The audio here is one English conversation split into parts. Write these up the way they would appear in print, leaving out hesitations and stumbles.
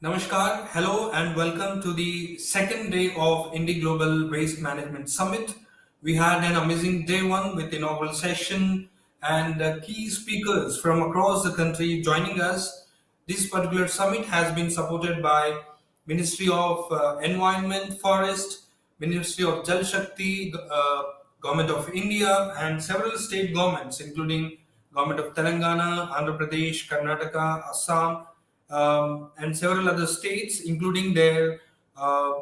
Namaskar, hello, and welcome to the second day of Indie Global Waste Management Summit. We had an amazing day one with inaugural session and key speakers from across the country joining us. This particular summit has been supported by Ministry of Environment, Forest, Ministry of Jal Shakti, Government of India, and several state governments, including Government of Telangana, Andhra Pradesh, Karnataka, Assam, and several other states, including their uh,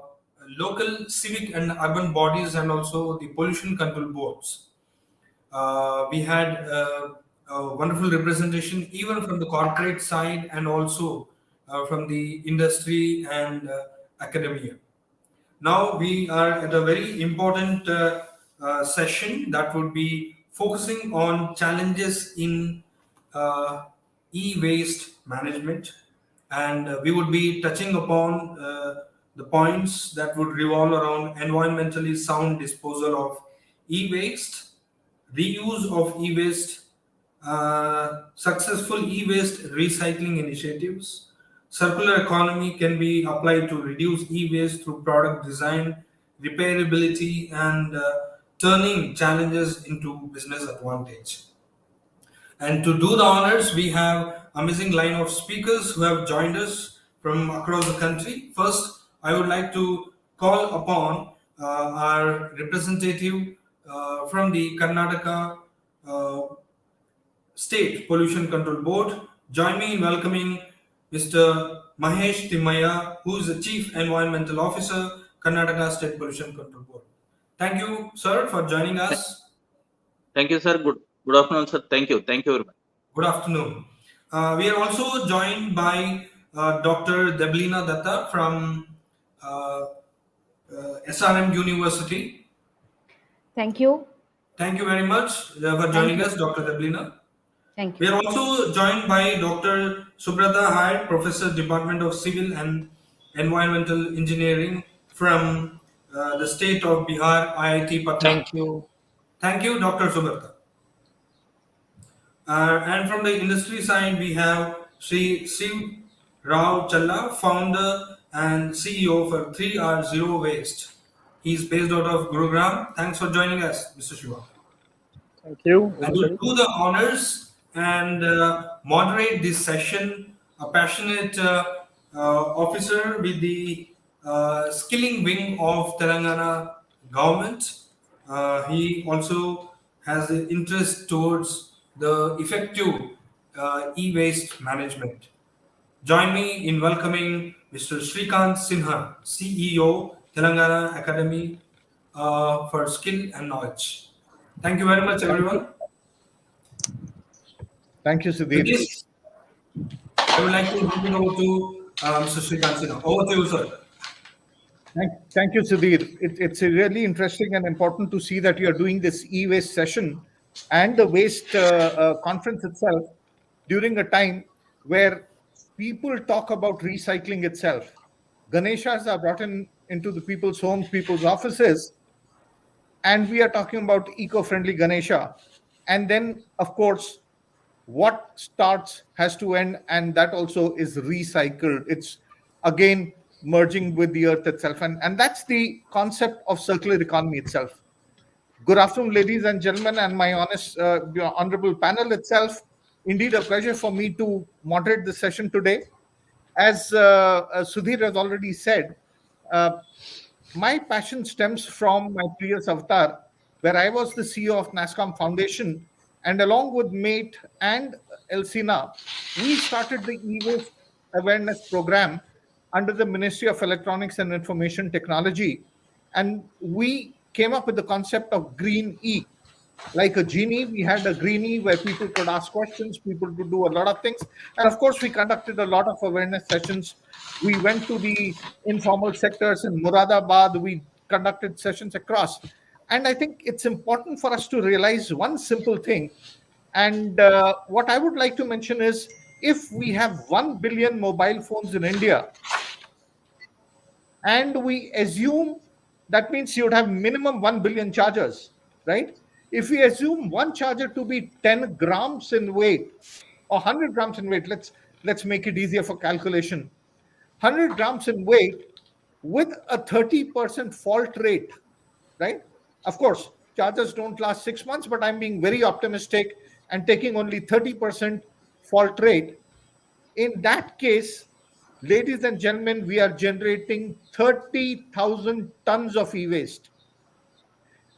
local civic and urban bodies and also the pollution control boards. We had a wonderful representation even from the corporate side and also from the industry and academia. Now we are at a very important session that would be focusing on challenges in uh, e-waste management, and we would be touching upon the points that would revolve around environmentally sound disposal of e-waste, reuse of e-waste, successful e-waste recycling initiatives. Circular economy can be applied to reduce e-waste through product design, repairability, and turning challenges into business advantage. And to do the honors, we have amazing line of speakers who have joined us from across the country. First, I would like to call upon our representative from the Karnataka uh, State Pollution Control Board. Join me in welcoming Mr. Mahesh Timaya, who is the Chief Environmental Officer, Karnataka State Pollution Control Board. Thank you, sir, for joining Th- us. Thank you, sir. Good afternoon, sir. Thank you. Thank you very much. Good afternoon. We are also joined by Dr. Deblina Datta from uh, SRM University. Thank you. Thank you very much for Thank joining you. us, Dr. Deblina. Thank We you. are also joined by Dr. Subrata Hayat, Professor, Department of Civil and Environmental Engineering from the state of Bihar, IIT Patna. Thank you. Thank you, Dr. Subrata. And from the industry side, we have Sri Siv Rao Challa, founder and CEO for 3R Zero Waste. He's based out of Gurugram. Thanks for joining us, Mr. Shiva. Thank you. And to do the honors and moderate this session, a passionate officer with the skilling wing of Telangana government. He also has an interest towards the effective e-waste management. Join me in welcoming Mr. Srikant Sinha, CEO, Telangana Academy for Skill and Knowledge. Thank you very much, everyone. Thank you, With Sudhir. this, I would like to hand it over to Mr. Srikant Sinha. Over to you, sir. Thank you, Sudhir. It's really interesting and important to see that you are doing this e-waste session and the waste conference itself during a time where people talk about recycling itself. Ganeshas are brought into the people's homes, people's offices, and we are talking about eco-friendly Ganesha. And then, of course, what starts has to end, and that also is recycled. It's again merging with the earth itself, and that's the concept of circular economy itself. Good afternoon, ladies and gentlemen, and my honest, honorable panel itself. Indeed, a pleasure for me to moderate the session today. As Sudhir has already said, uh, my passion stems from my previous avatar, where I was the CEO of NASCOM Foundation, and along with Mate and Elsina, we started the e-waste awareness program under the Ministry of Electronics and Information Technology, and we came up with the concept of Green E. Like a genie, we had a greenie where people could ask questions, people could do a lot of things. And of course, we conducted a lot of awareness sessions. We went to the informal sectors in Muradabad, we conducted sessions across. And I think it's important for us to realize one simple thing. And what I would like to mention is if we have 1 billion mobile phones in India, and we assume that means you would have minimum 1 billion chargers, right? If we assume one charger to be 10 grams in weight or 100 grams in weight, let's make it easier for calculation. 100 grams in weight with a 30% fault rate, right? Of course, chargers don't last 6 months, but I'm being very optimistic and taking only 30% fault rate. In that case, ladies and gentlemen, we are generating 30,000 tons of e-waste.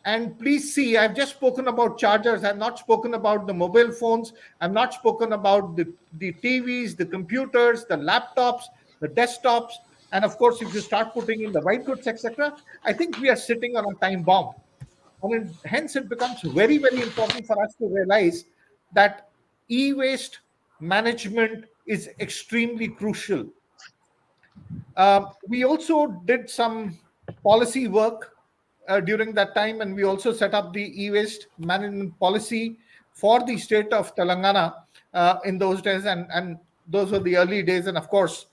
And please see, I've just spoken about chargers. I've not spoken about the mobile phones. I've not spoken about the TVs, the computers, the laptops, the desktops. And of course, if you start putting in the white goods, etc., I think we are sitting on a time bomb. And hence, it becomes very, very important for us to realize that e-waste management is extremely crucial. We also did some policy work during that time, and we also set up the e-waste management policy for the state of Telangana in those days, and those were the early days. And of course,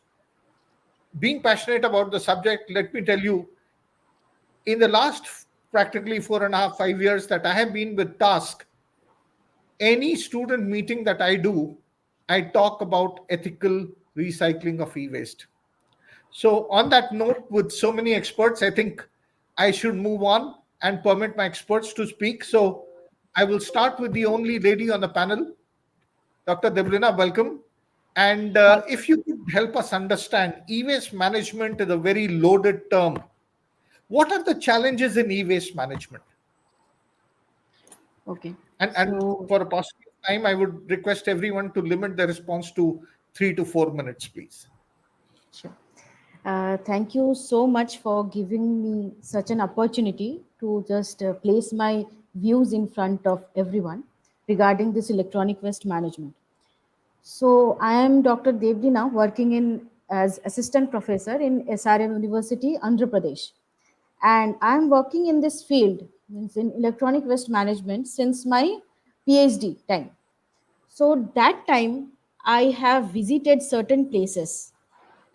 being passionate about the subject, let me tell you, in the last practically 4.5, 5 years that I have been with TASK, any student meeting that I do, I talk about ethical recycling of e-waste. So, on that note, with so many experts, I think I should move on and permit my experts to speak. So, I will start with the only lady on the panel, Dr. Deblina. Welcome. And if you could help us understand, e-waste management is a very loaded term. What are the challenges in e-waste management? Okay. And So- for a possible time, I would request everyone to limit their response to 3 to 4 minutes, please. Sure. Thank you so much for giving me such an opportunity to just place my views in front of everyone regarding this electronic waste management. So I am Dr. Devdina, working in as assistant professor in SRM University, Andhra Pradesh, and I am working in this field, means in electronic waste management, since my PhD time. So that time I have visited certain places,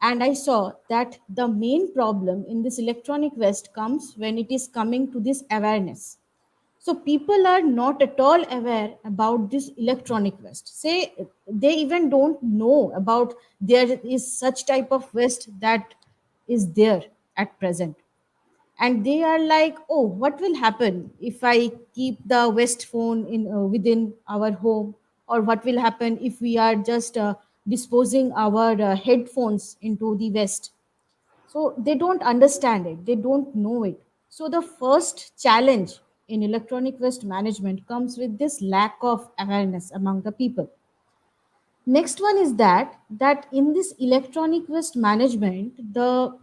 and I saw that the main problem in this electronic waste comes when it is coming to this awareness. So people are not at all aware about this electronic waste. Say they even don't know about there is such type of waste that is there at present, and they are like, oh, what will happen if I keep the waste phone in within our home, or what will happen if we are just disposing our headphones into the waste. So they don't understand it, they don't know it. So the first challenge in electronic waste management comes with this lack of awareness among the people. Next one is that in this electronic waste management, the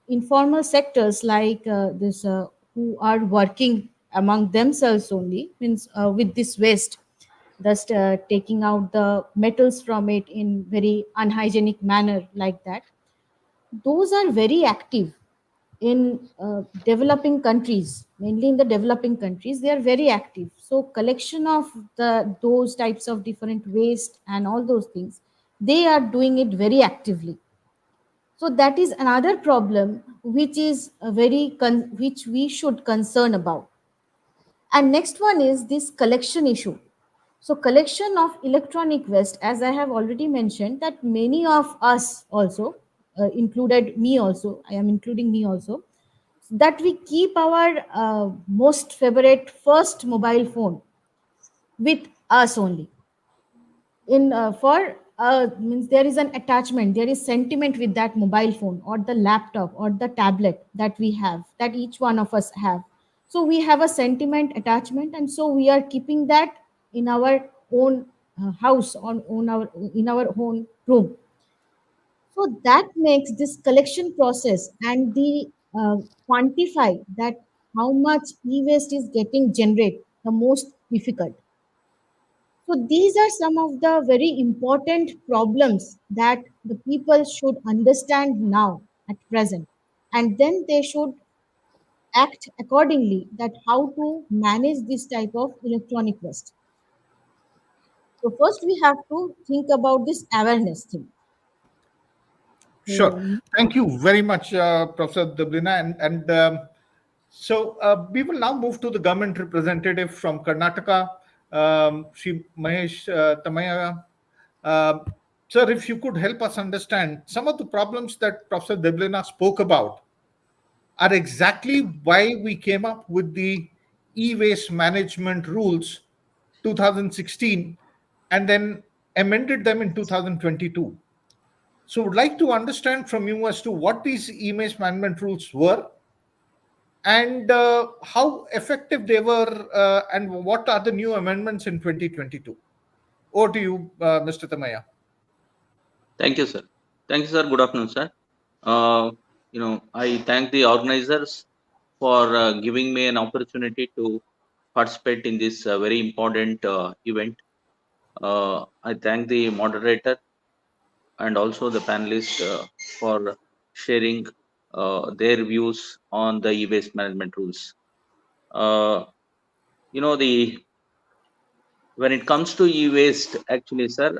informal sectors like this who are working among themselves only, means with this waste, just taking out the metals from it in very unhygienic manner like that, those are very active in developing countries. Mainly in the developing countries they are very active. So collection of those types of different waste and all those things, they are doing it very actively. So that is another problem which is a which we should concern about. And next one is this collection issue. So collection of electronic waste, as I have already mentioned, that many of us also, included me also, I am including me also, that we keep our most favorite first mobile phone with us only. In for means there is an attachment, there is sentiment with that mobile phone or the laptop or the tablet that we have, that each one of us have. So we have a sentiment attachment, and so we are keeping that in our own house, on our in our own room. So that makes this collection process and the quantify that how much e-waste is getting generated the most difficult. So these are some of the very important problems that the people should understand now at present, and then they should act accordingly that how to manage this type of electronic waste. So first we have to think about this awareness thing. Sure. Thank you very much, Professor Deblina. So we will now move to the government representative from Karnataka, Shri Mahesh Tamaya. sir, if you could help us understand some of the problems that Professor Deblina spoke about are exactly why we came up with the e-waste management rules 2016 and then amended them in 2022. So would like to understand from you as to what these e-waste management rules were and how effective they were and what are the new amendments in 2022. Over to you, Mr. Tamaya. Thank you, sir. Thank you, sir. Good afternoon, sir. I thank the organizers for giving me an opportunity to participate in this very important event. I thank the moderator and also the panelists for sharing their views on the e-waste management rules. When it comes to e-waste, actually, sir,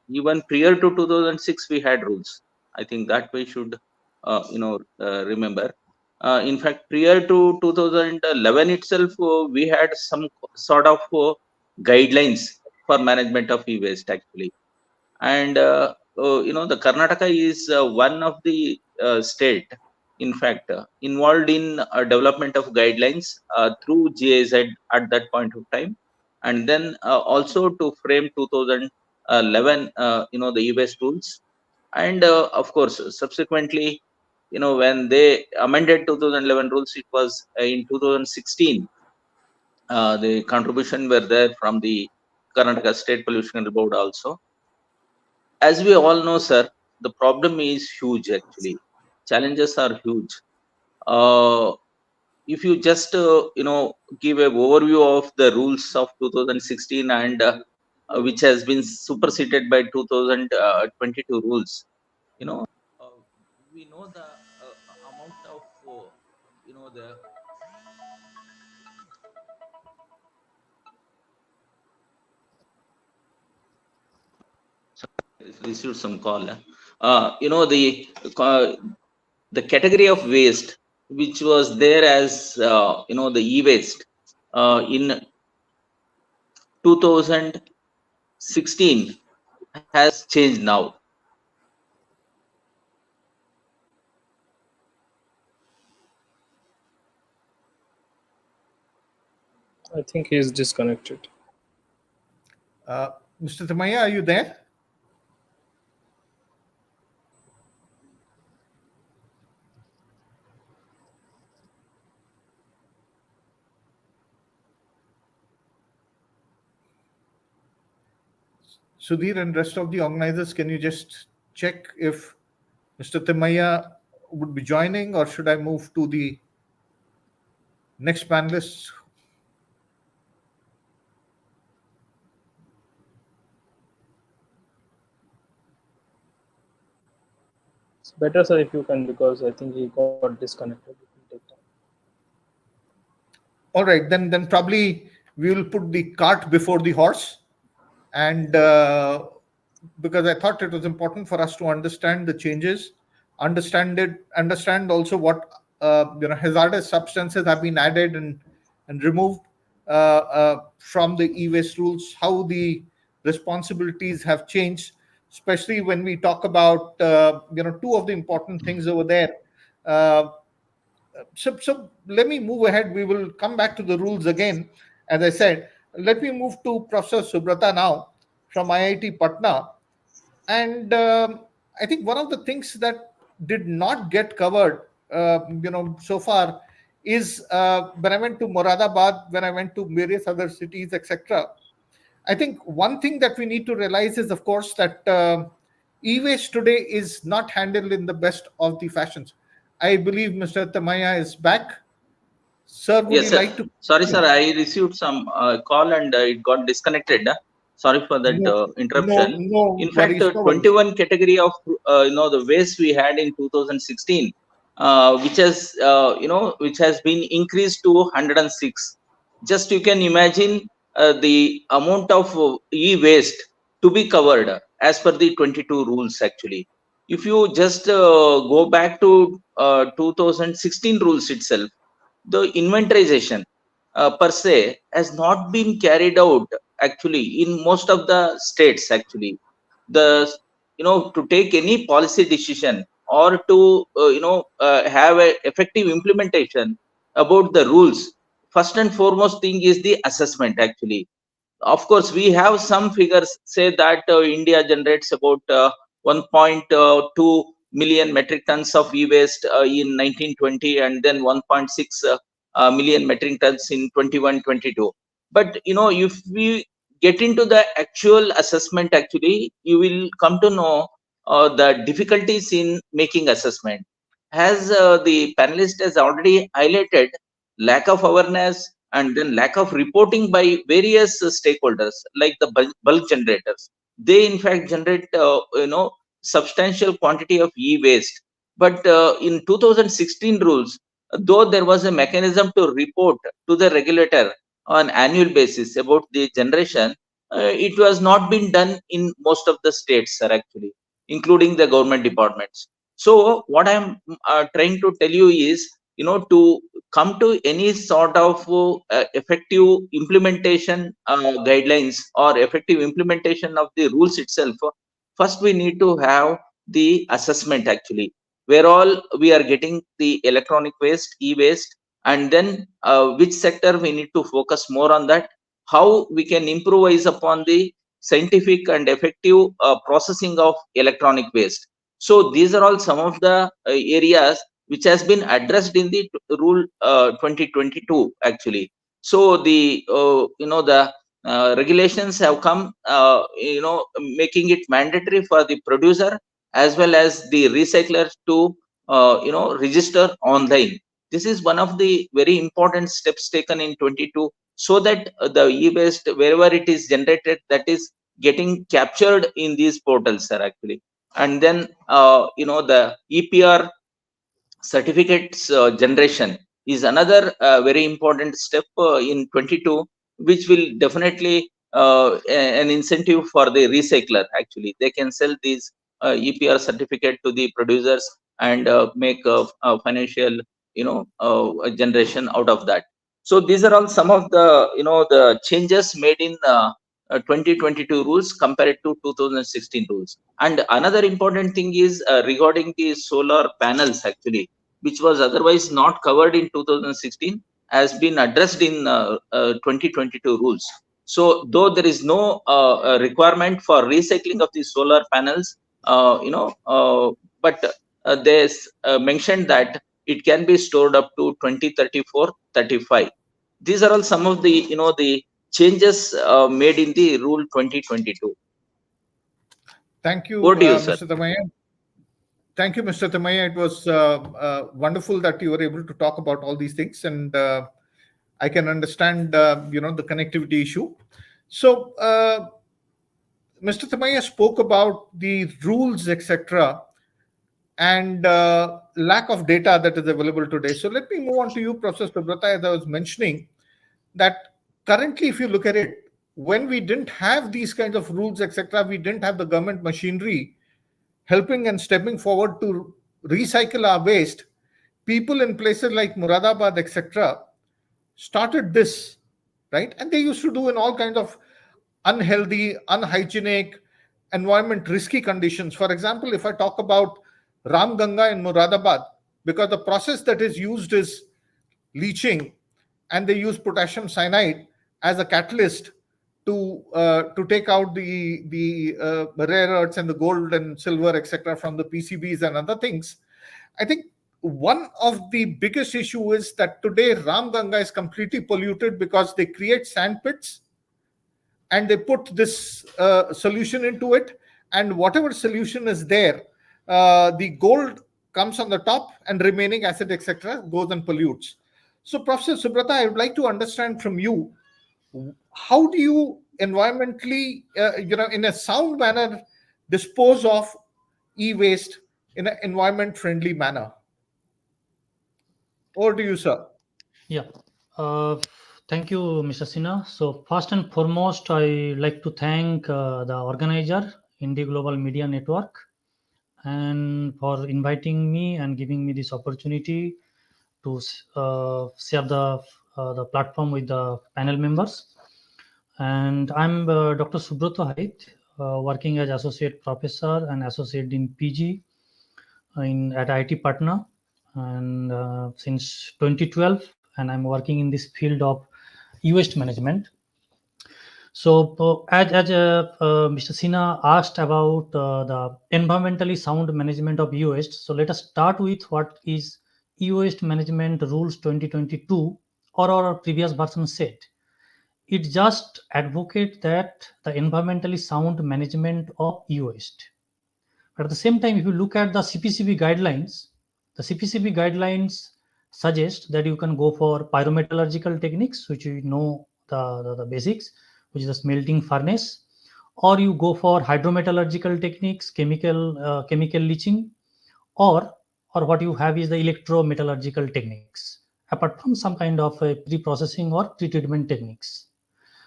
even prior to 2006, we had rules. I think that we should, remember. In fact, prior to 2011 itself, we had some sort of guidelines for management of e-waste, actually. And, the Karnataka is one of the state, in fact, involved in development of guidelines through GIZ at that point of time. And then also to frame 2011, the e-waste rules. And of course, subsequently, when they amended 2011 rules, it was in 2016. The contribution were there from the Karnataka State Pollution Control Board also. As we all know, sir, the problem is huge, actually. Challenges are huge. If you just, give an overview of the rules of 2016 and which has been superseded by 2022 rules, we know the amount of, the received some call. The category of waste which was there as the e-waste in 2016 has changed now. I think he is disconnected. Mr. Tamaya, are you there? Sudhir and rest of the organizers, can you just check if Mr. Tamaya would be joining, or should I move to the next panelist? It's better, sir, if you can, because I think he got disconnected. It will take time. All right, then probably we will put the cart before the horse. And because I thought it was important for us to understand the changes, understand also what hazardous substances have been added and removed from the e-waste rules, how the responsibilities have changed, especially when we talk about two of the important things over there. So let me move ahead. We will come back to the rules again. As I said, let me move to Professor Subrata now from IIT Patna. And I think one of the things that did not get covered, so far is when I went to Moradabad, when I went to various other cities, etc. I think one thing that we need to realize is, of course, that e-waste today is not handled in the best of the fashions. I believe Mr. Tamaya is back. Sir, would yes, you sir. like to? Sorry, sir, I received some call and it got disconnected. Sorry for that interruption. No in fact, worries, no 21 category of the waste we had in 2016, which has which has been increased to 106. Just you can imagine the amount of e-waste to be covered as per the 22 rules. Actually, if you just go back to 2016 rules itself, the inventorization per se has not been carried out actually in most of the states. Actually, the to take any policy decision or to have a effective implementation about the rules, first and foremost thing is the assessment actually. Of course, we have some figures say that India generates about 1.2 million metric tons of e-waste in 1920, and then 1.6 million metric tons in 21-22. But if we get into the actual assessment, actually, you will come to know the difficulties in making assessment. As the panelist has already highlighted, lack of awareness and then lack of reporting by various stakeholders like the bulk generators. They in fact generate substantial quantity of e-waste. But in 2016 rules, though there was a mechanism to report to the regulator on annual basis about the generation, it was not been done in most of the states, sir, actually, including the government departments. So what I'm trying to tell you is, to come to any sort of effective implementation guidelines or effective implementation of the rules itself, first we need to have the assessment actually, where all we are getting the electronic waste, e-waste, and then which sector we need to focus more on that, how we can improvise upon the scientific and effective processing of electronic waste. So these are all some of the areas which has been addressed in the rule 2022 actually. So the the regulations have come making it mandatory for the producer as well as the recyclers to register online. This is one of the very important steps taken in 22, so that the e-waste wherever it is generated, that is getting captured in these portals, sir, actually. And then the EPR certificates generation is another very important step in 22, which will definitely an incentive for the recycler. Actually, they can sell these EPR certificate to the producers and make a financial generation out of that. So these are all some of the the changes made in 2022 rules compared to 2016 rules. And another important thing is regarding the solar panels actually, which was otherwise not covered in 2016, has been addressed in 2022 rules. So though there is no requirement for recycling of the solar panels, but there's mentioned that it can be stored up to 2034, 35. These are all some of the the changes made in the rule 2022. Thank you, Over to you, sir. Mr. Tamaya. Thank you, Mr. Tamaya. It was wonderful that you were able to talk about all these things, and I can understand, the connectivity issue. So, Mr. Tamaya spoke about the rules, etc., and lack of data that is available today. So let me move on to you, Professor Subrata. As I was mentioning, that currently, if you look at it, when we didn't have these kinds of rules, etc., we didn't have the government machinery helping and stepping forward to recycle our waste. People in places like Muradabad, etc., started this, right? And they used to do in all kinds of unhealthy, unhygienic, environment risky conditions. For example, if I talk about Ram Ganga in Muradabad, because the process that is used is leaching, and they use potassium cyanide as a catalyst to take out the rare earths and the gold and silver, etc., from the PCBs and other things. I think one of the biggest issue is that today Ram Ganga is completely polluted because they create sand pits and they put this solution into it, and whatever solution is there, the gold comes on the top and remaining acid, etc., goes and pollutes. So, Professor Subrata, I would like to understand from you, how do you environmentally, in a sound manner, dispose of e-waste in an environment-friendly manner? Over to you, sir. Yeah. Thank you, Mr. Sinha. So first and foremost, I like to thank the organizer, Indie Global Media Network, and for inviting me and giving me this opportunity to share the platform with the panel members. And I'm Dr. Subrata Hait, working as associate professor and associate in PG at IIT Patna, and since 2012, and I'm working in this field of e-waste management. So, as Mr. Sinha asked about the environmentally sound management of e-waste, so let us start with what is e-waste management rules 2022, or our previous version said. It just advocates that the environmentally sound management of e-waste. But at the same time, if you look at the CPCB guidelines, the CPCB guidelines suggest that you can go for pyrometallurgical techniques, which you know the basics, which is the smelting furnace, or you go for hydrometallurgical techniques, chemical leaching, or what you have is the electrometallurgical techniques, apart from some kind of pre-processing or pre-treatment techniques.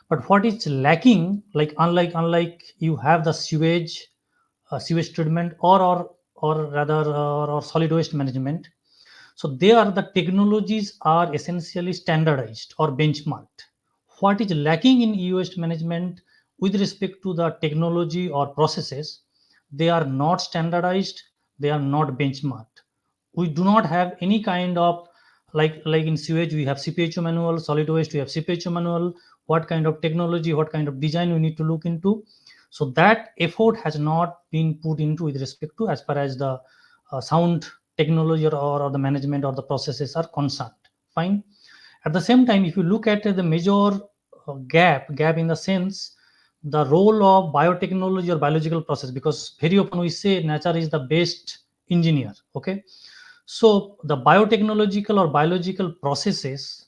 But what is lacking, like unlike you have the sewage treatment or rather or solid waste management, so there the technologies are essentially standardized or benchmarked. What is lacking in e-waste management with respect to the technology or processes, they are not standardized, they are not benchmarked. We do not have any kind of, like in sewage we have CPHO manual, solid waste we have CPHO manual, what kind of technology, what kind of design we need to look into. So that effort has not been put into with respect to as far as the sound technology or the management or the processes are concerned. Fine. At the same time, if you look at the major gap in the sense, the role of biotechnology or biological process, because very often we say nature is the best engineer. Okay, so the biotechnological or biological processes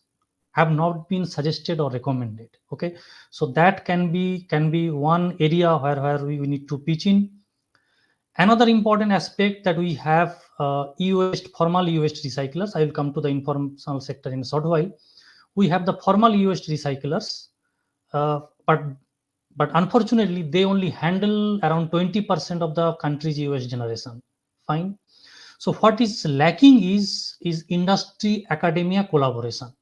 have not been suggested or recommended. Okay, so that can be one area where we need to pitch in. Another important aspect that we have e-waste, formal e-waste recyclers. I will come to the informal sector in a short while. We have the formal e-waste recyclers, but unfortunately they only handle around 20% of the country's e-waste generation. Fine. So what is lacking is industry academia collaboration.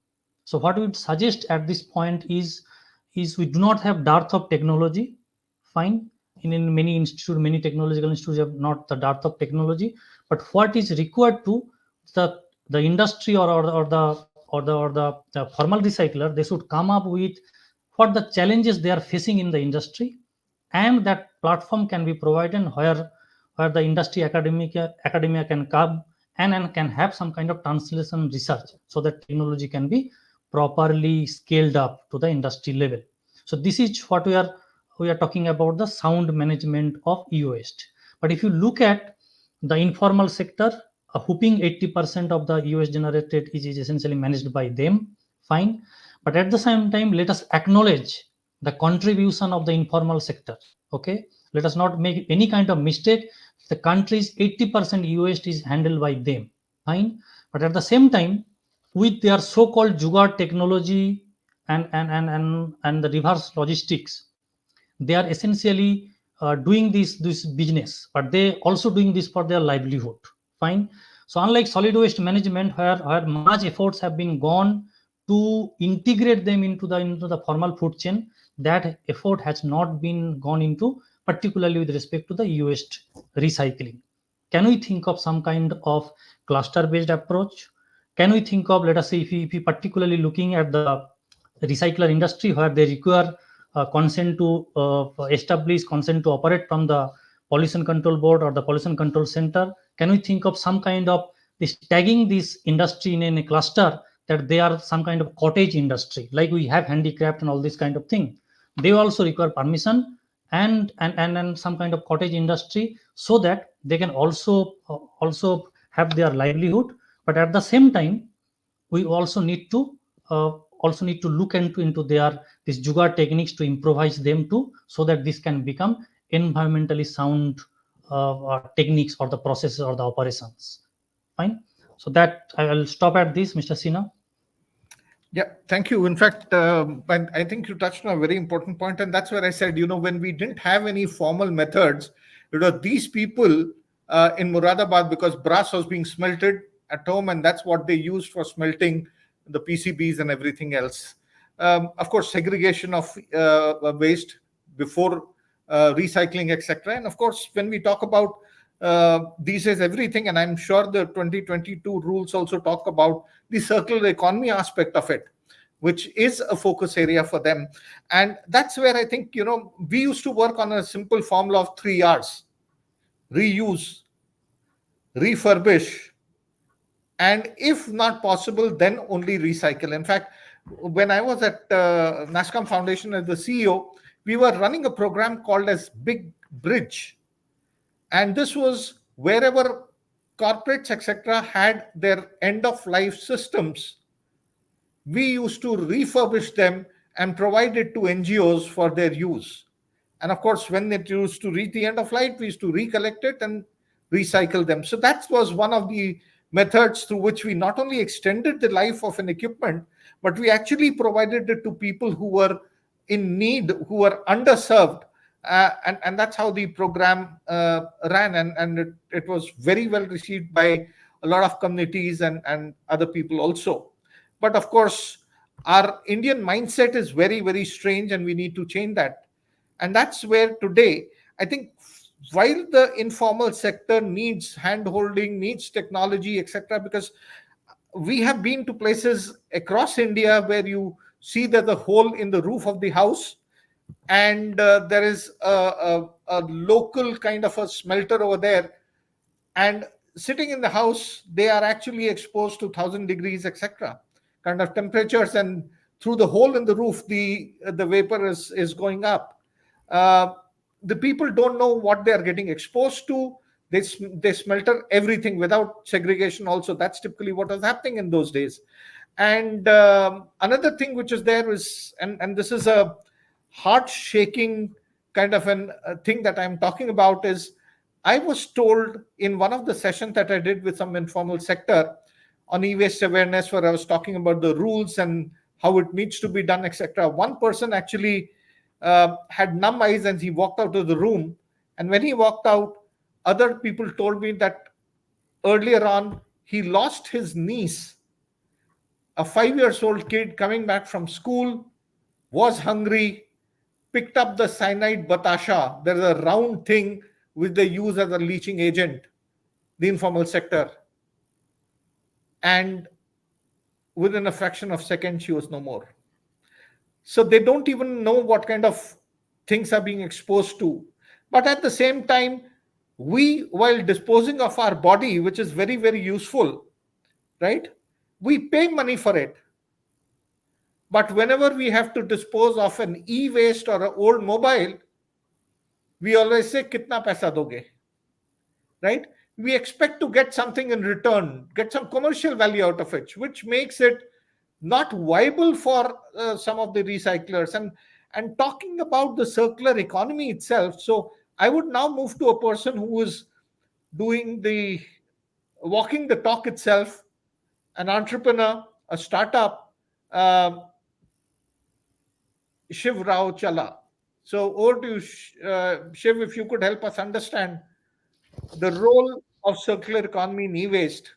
So what we would suggest at this point is we do not have dearth of technology. Fine. In many institutes, many technological institutes have not the dearth of technology, but what is required to the industry or the formal recycler, they should come up with what the challenges they are facing in the industry, and that platform can be provided where the industry academia can come and can have some kind of translation research, so that technology can be properly scaled up to the industry level. So this is what we are talking about, the sound management of e-waste. But if you look at the informal sector, a whooping 80% of the e-waste generated is essentially managed by them. Fine. But at the same time, let us acknowledge the contribution of the informal sector. Okay, let us not make any kind of mistake. The country's 80% e-waste is handled by them. Fine. But at the same time, with their so-called jugaad technology and the reverse logistics, they are essentially doing this business, but they also doing this for their livelihood. Fine. So unlike solid waste management, where much efforts have been gone to integrate them into the formal food chain, that effort has not been gone into, particularly with respect to the e-waste recycling. Can we think of some kind of cluster based approach? Can we think of, let us say, if we particularly looking at the recycler industry, where they require consent to establish, consent to operate from the pollution control board or the pollution control center, can we think of some kind of this tagging this industry in a cluster, that they are some kind of cottage industry, like we have handicraft and all this kind of thing? They also require permission and some kind of cottage industry, so that they can also have their livelihood. But at the same time, we also need to look into their this jugaad techniques to improvise them too, so that this can become environmentally sound techniques or the processes or the operations. Fine. So that I will stop at this, Mr. Sinha. Yeah, thank you. In fact, and I think you touched on a very important point, and that's where I said, when we didn't have any formal methods, these people in Moradabad, because brass was being smelted at home, and that's what they used for smelting the PCBs and everything else. Of course, segregation of waste before recycling, etc. And of course, when we talk about these days everything, and I'm sure the 2022 rules also talk about the circular economy aspect of it, which is a focus area for them. And that's where I think, we used to work on a simple formula of 3 R's: reuse, refurbish, and if not possible, then only recycle. In fact, when I was at NASSCOM Foundation as the CEO, we were running a program called as Big Bridge. And this was wherever corporates, etc., had their end of life systems, we used to refurbish them and provide it to NGOs for their use. And of course, when it used to reach the end of life, we used to recollect it and recycle them. So that was one of the methods through which we not only extended the life of an equipment, but we actually provided it to people who were in need, who were underserved. And that's how the program ran. And it was very well received by a lot of communities and other people also. But of course, our Indian mindset is very, very strange, and we need to change that. And that's where today, I think, while the informal sector needs hand-holding, needs technology, etc., because we have been to places across India where you see that the hole in the roof of the house, and there is a local kind of a smelter over there, and sitting in the house, they are actually exposed to 1,000 degrees, etc., kind of temperatures, and through the hole in the roof, the vapor is going up. The people don't know what they are getting exposed to. They smelter everything without segregation also. That's typically what was happening in those days. And another thing which is there is, and this is a heart-shaking kind of a thing that I'm talking about, is I was told in one of the sessions that I did with some informal sector on e-waste awareness, where I was talking about the rules and how it needs to be done, etc. One person actually had numb eyes, and he walked out of the room. And when he walked out, other people told me that earlier on, he lost his niece, a 5-year-old kid coming back from school, was hungry, picked up the cyanide batasha. There's a round thing which they use as a leaching agent, the informal sector. And within a fraction of a second, she was no more. So they don't even know what kind of things are being exposed to. But at the same time, we, while disposing of our body, which is very, very useful, right? We pay money for it. But whenever we have to dispose of an e-waste or an old mobile, we always say, kitna paisa doge, right? We expect to get something in return, get some commercial value out of it, which makes it not viable for some of the recyclers. And talking about the circular economy itself, so I would now move to a person who is doing the walking the talk itself, an entrepreneur, a startup, Shiv Rao Chala. So over to you, Shiv, if you could help us understand the role of circular economy in e-waste.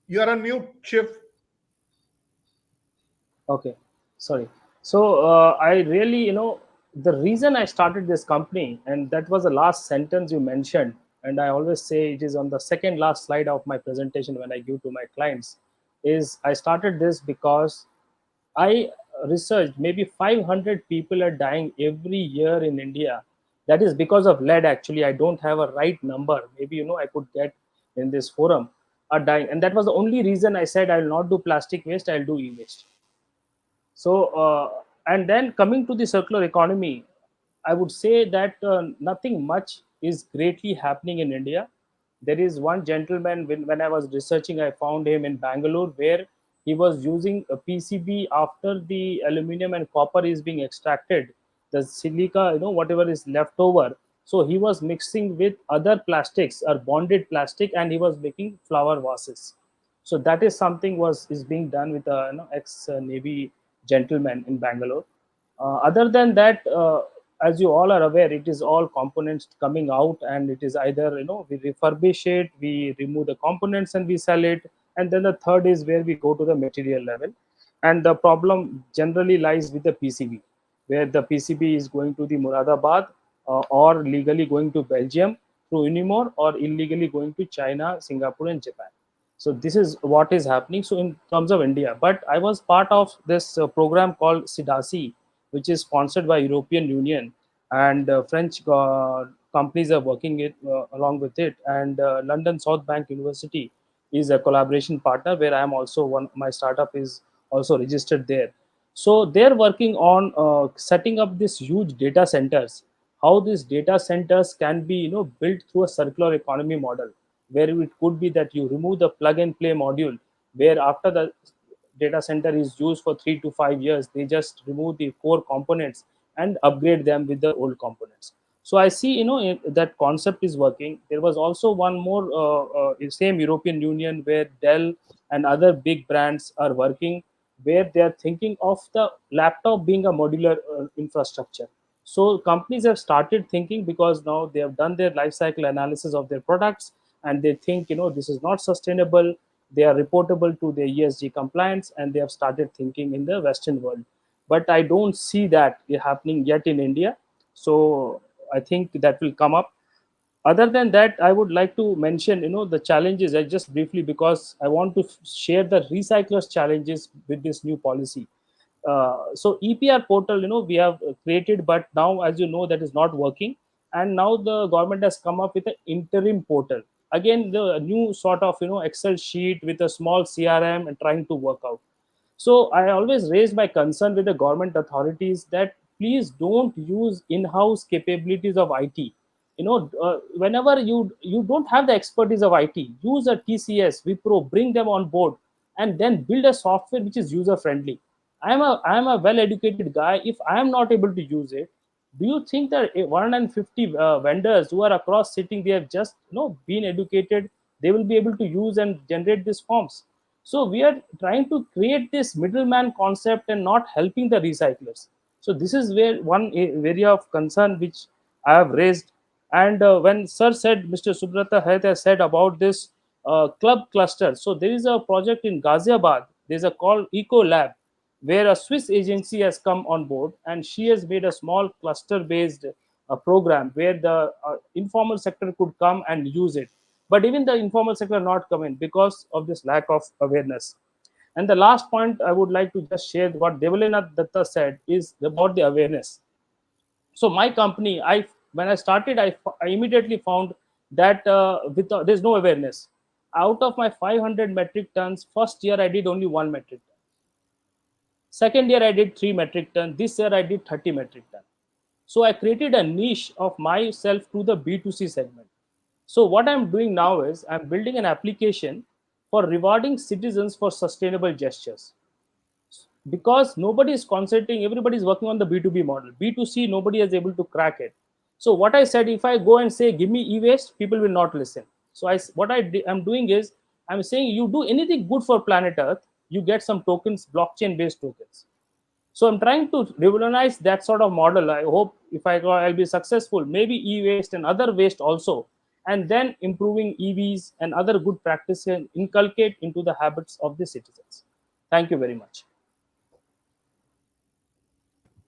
You're on mute, Shiv. Okay, sorry. So I really, the reason I started this company, and that was the last sentence you mentioned, and I always say it is on the second last slide of my presentation when I give to my clients, is I started this because I researched maybe 500 people are dying every year in India. That is because of lead. Actually, I don't have a right number. Maybe, I could get in this forum are dying. And that was the only reason I said I will not do plastic waste, I'll do e-waste. So, and then coming to the circular economy, I would say that nothing much is greatly happening in India. There is one gentleman, when I was researching, I found him in Bangalore, where he was using a PCB after the aluminum and copper is being extracted, the silica, whatever is left over. So he was mixing with other plastics or bonded plastic, and he was making flower vases. So that is something is being done with a ex-Navy gentleman in Bangalore. Other than that, as you all are aware, it is all components coming out, and it is either we refurbish it, we remove the components and we sell it, And then the third is where we go to the material level. And the problem generally lies with the PCB, where the PCB is going to the Muradabad or legally going to Belgium through Unimore, or illegally going to China, Singapore, and Japan. So this is what is happening. So in terms of India, but I was part of this program called SIDASI, which is sponsored by European Union, and French companies are working it along with it. And London South Bank University is a collaboration partner where I am also one. My startup is also registered there. So they're working on setting up these huge data centers. How these data centers can be, built through a circular economy model, where it could be that you remove the plug and play module, where after the data center is used for 3 to 5 years, they just remove the core components and upgrade them with the old components. So I see, that concept is working. There was also one more same European Union where Dell and other big brands are working, where they are thinking of the laptop being a modular infrastructure. So companies have started thinking, because now they have done their life cycle analysis of their products, and they think, this is not sustainable. They are reportable to their ESG compliance, and they have started thinking in the Western world. But I don't see that happening yet in India. So I think that will come up. Other than that, I would like to mention, the challenges, I just briefly, because I want to share the recyclers challenges with this new policy. So EPR portal, we have created, but now, as you know, that is not working. And now the government has come up with an interim portal. Again, the new sort of, Excel sheet with a small CRM and trying to work out. So I always raise my concern with the government authorities that please don't use in-house capabilities of IT. Whenever you don't have the expertise of IT, use a TCS, Wipro, bring them on board, and then build a software which is user friendly. I am a well educated guy. If I am not able to use it, do you think that 150 vendors who are across sitting, they have just been educated, they will be able to use and generate these forms? So we are trying to create this middleman concept and not helping the recyclers. So this is where one area of concern which I have raised. And when Sir said, Mr. Subrata Hayat has said about this club cluster. So there is a project in Ghaziabad. There's a called Eco Lab, where a Swiss agency has come on board, and she has made a small cluster-based program where the informal sector could come and use it. But even the informal sector not come in because of this lack of awareness. And the last point I would like to just share what Devalinath Datta said is about the awareness. So my company, when I started, I immediately found that there's no awareness. Out of my 500 metric tons, first year I did only 1 metric ton. Second year I did 3 metric ton. This year I did 30 metric ton. So I created a niche of myself to the B2C segment. So what I'm doing now is I'm building an application for rewarding citizens for sustainable gestures. Because nobody is concentrating, everybody is working on the B2B model. B2C, nobody is able to crack it. So what I said, if I go and say, give me e-waste, people will not listen. So I'm doing is, I'm saying, you do anything good for planet Earth, you get some tokens, blockchain-based tokens. So I'm trying to revolutionize that sort of model. I hope if I'll be successful, maybe e-waste and other waste also, and then improving EVs and other good practices and inculcate into the habits of the citizens. Thank you very much.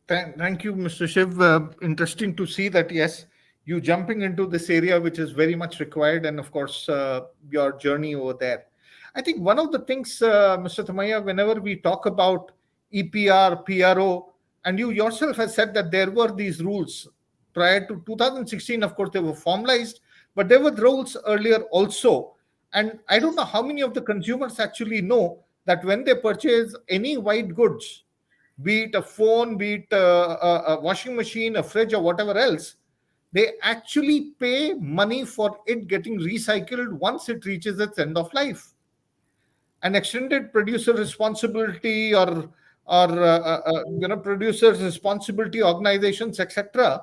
Thank you, Mr. Shiv. Interesting to see that, yes, you jumping into this area, which is very much required, and of course, your journey over there. I think one of the things, Mr. Thamaiya, whenever we talk about EPR, PRO, and you yourself have said that there were these rules prior to 2016. Of course, they were formalized, but there were rules earlier also. And I don't know how many of the consumers actually know that when they purchase any white goods, be it a phone, be it a washing machine, a fridge, or whatever else, they actually pay money for it getting recycled once it reaches its end of life. An extended producer responsibility or producers responsibility organizations, etc.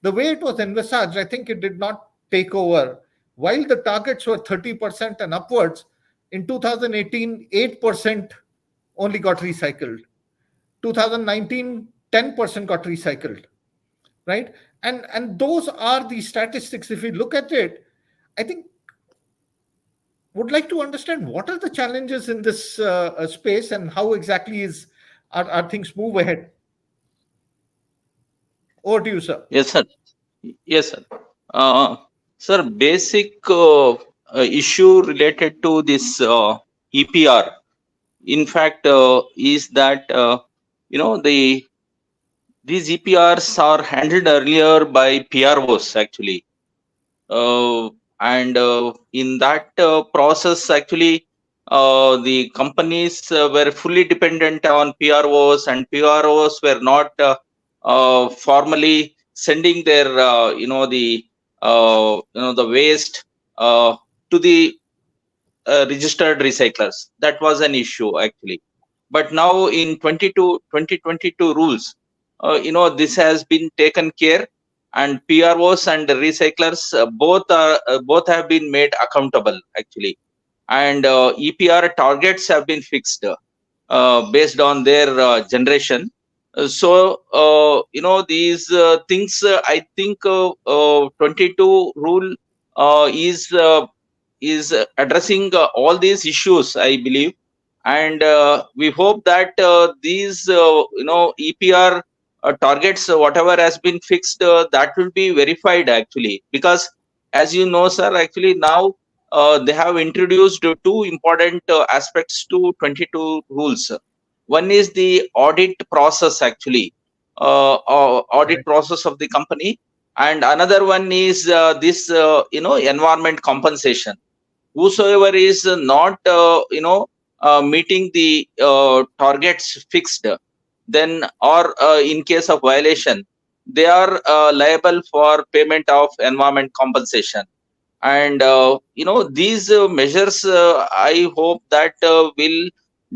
The way it was envisaged, I think it did not take over. While the targets were 30% and upwards, in 2018, 8% only got recycled. 2019, 10% got recycled, right? And those are the statistics. If we look at it, I think would like to understand what are the challenges in this space and how exactly are things move ahead. Over to you, sir. Yes, sir. Yes, sir. Sir, basic issue related to this EPR, in fact, is that these EPRs are handled earlier by PROs actually, and in that process actually. The companies were fully dependent on PROs, and PROs were not formally sending their the waste to the registered recyclers. That was an issue actually. But now in 2022 rules, this has been taken care, and PROs and the recyclers both have been made accountable actually, and EPR targets have been fixed based on their generation. These things, I think 22 rule is addressing all these issues, I believe, and we hope that these EPR targets, whatever has been fixed, that will be verified actually, because as you know, sir, actually now they have introduced two important aspects to 22 rules. One is the audit process actually, audit process of the company, and another one is this environment compensation. Whosoever is not meeting the targets fixed, then or in case of violation, they are liable for payment of environment compensation. And these measures, I hope that will